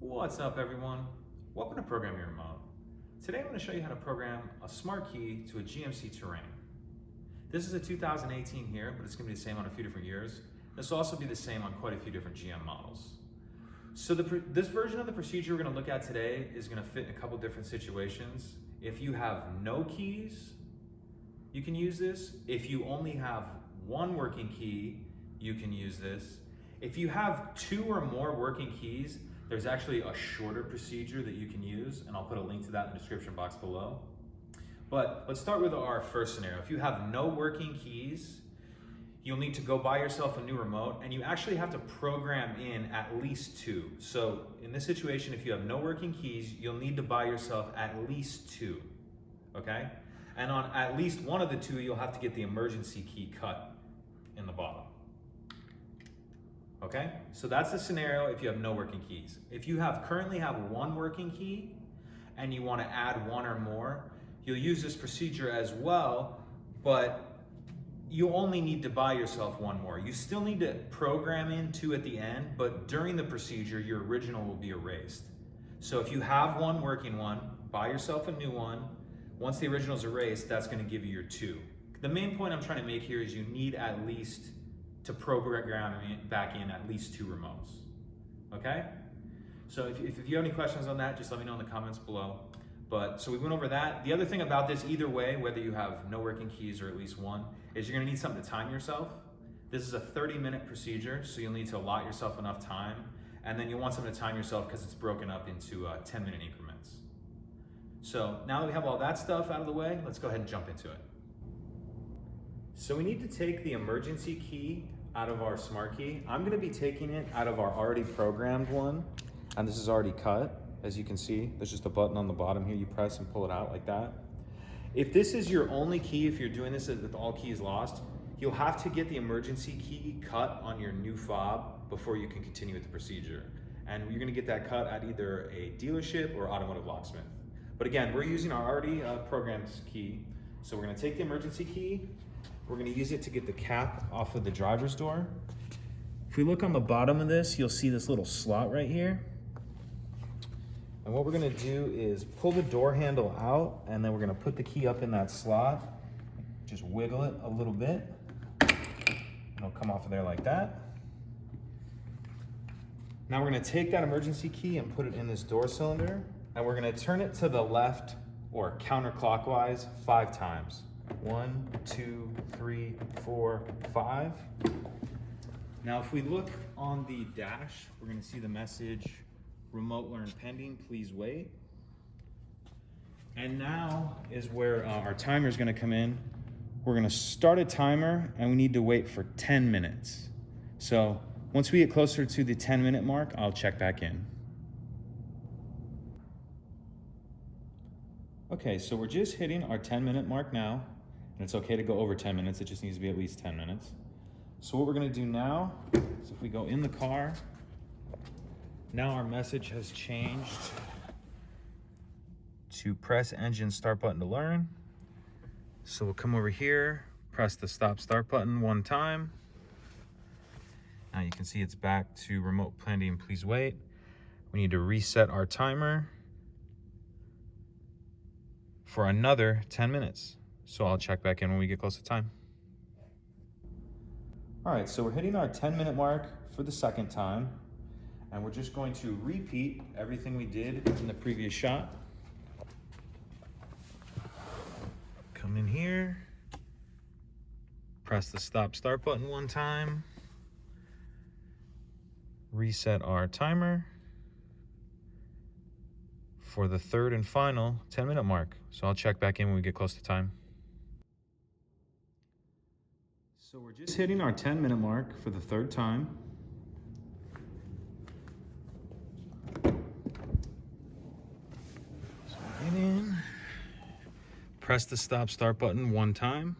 What's up, everyone? Welcome to Program Your Remote. Today I'm going to show you how to program a smart key to a GMC Terrain. This is a 2018 here, but it's going to be the same on a few different years. This will also be the same on quite a few different GM models. So this version of the procedure we're going to look at today is going to fit in a couple different situations. If you have no keys, you can use this. If you only have one working key, you can use this. If you have two or more working keys, there's actually a shorter procedure that you can use, and I'll put a link to that in the description box below. But let's start with our first scenario. If you have no working keys, you'll need to go buy yourself a new remote, and you actually have to program in at least two. So in this situation, if you have no working keys, you'll need to buy yourself at least two, okay? And on at least one of the two, you'll have to get the emergency key cut in the bottom. Okay, so that's the scenario if you have no working keys. If you currently have one working key and you want to add one or more, you'll use this procedure as well, but you only need to buy yourself one more. You still need to program in two at the end, but during the procedure, your original will be erased. So if you have one working one, buy yourself a new one. Once the original is erased, that's going to give you your two. The main point I'm trying to make here is you need at least to program back in at least two remotes, okay? So if you have any questions on that, just let me know in the comments below. So we went over that. The other thing about this, either way, whether you have no working keys or at least one, is you're gonna need something to time yourself. This is a 30-minute procedure, so you'll need to allot yourself enough time, and then you'll want something to time yourself because it's broken up into 10-minute increments. So now that we have all that stuff out of the way, let's go ahead and jump into it. So we need to take the emergency key out of our smart key. I'm gonna be taking it out of our already programmed one, and this is already cut. As you can see, there's just a button on the bottom here. You press and pull it out like that. If this is your only key, if you're doing this with all keys lost, you'll have to get the emergency key cut on your new fob before you can continue with the procedure. And you're gonna get that cut at either a dealership or automotive locksmith. But again, we're using our already programmed key. So we're gonna take the emergency key, we're gonna use it to get the cap off of the driver's door. If we look on the bottom of this, you'll see this little slot right here. And what we're gonna do is pull the door handle out, and then we're gonna put the key up in that slot. Just wiggle it a little bit. It'll come off of there like that. Now we're gonna take that emergency key and put it in this door cylinder, and we're gonna turn it to the left or counterclockwise 5 times. 1, 2, 3, 4, 5. Now if we look on the dash, we're gonna see the message, remote learn pending, please wait. And now is where our timer is gonna come in. We're gonna start a timer, and we need to wait for 10 minutes. So once we get closer to the 10-minute mark, I'll check back in. Okay, so we're just hitting our 10-minute mark now, and it's okay to go over 10 minutes, it just needs to be at least 10 minutes. So what we're gonna do now is if we go in the car, now our message has changed to press engine start button to learn. So we'll come over here, press the stop start button 1 time. Now you can see it's back to remote pending, please wait. We need to reset our timer for another 10 minutes. So I'll check back in when we get close to time. All right, so we're hitting our 10-minute mark for the second time, and we're just going to repeat everything we did in the previous shot. Come in here, press the stop start button 1 time, reset our timer for the third and final 10-minute mark. So I'll check back in when we get close to time. So we're just hitting our 10-minute mark for the 3rd time. So get in, press the stop start button 1 time.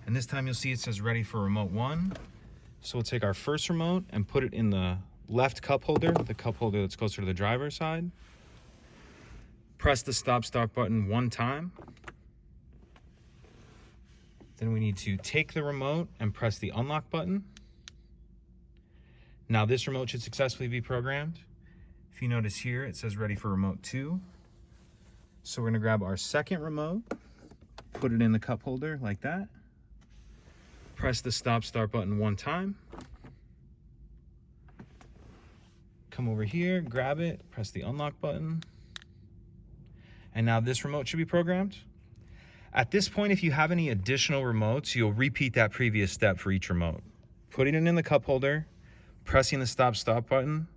And this time you'll see it says ready for remote 1. So we'll take our first remote and put it in the left cup holder, the cup holder that's closer to the driver's side. Press the stop start button 1 time. Then we need to take the remote and press the unlock button. Now this remote should successfully be programmed. If you notice here, it says ready for remote 2. So we're gonna grab our second remote, put it in the cup holder like that. Press the stop start button one time. Come over here, grab it, press the unlock button. And now this remote should be programmed. At this point, if you have any additional remotes, you'll repeat that previous step for each remote. Putting it in the cup holder, pressing the stop button,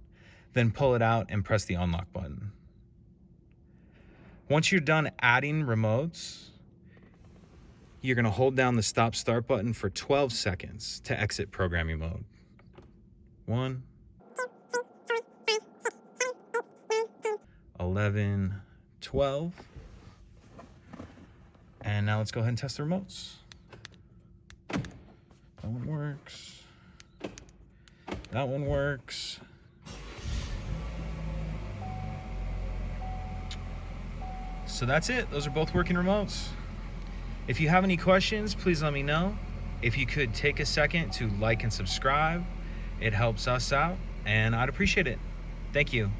then pull it out and press the unlock button. Once you're done adding remotes, you're gonna hold down the stop start button for 12 seconds to exit programming mode. 1, 11, 12. And now let's go ahead and test the remotes. That one works. That one works. So that's it. Those are both working remotes. If you have any questions, please let me know. If you could take a second to like and subscribe, it helps us out and I'd appreciate it. Thank you.